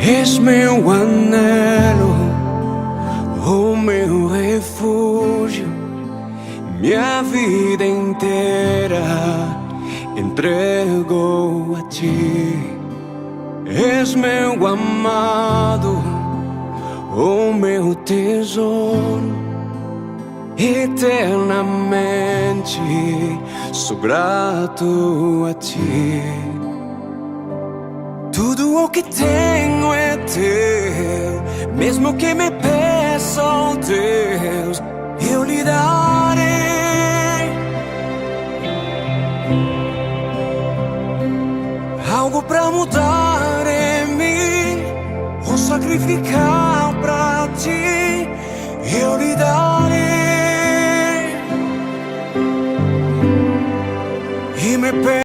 És meu anelo, o meu refúgio, minha vida inteira entrego a ti. És meu amado, o meu tesouro, eternamente sou grato a ti. Tudo o que tenho é teu, mesmo que me peçam, Deus, eu lhe darei. Algo pra mudar em mim, vou sacrificar pra ti, eu lhe darei. E me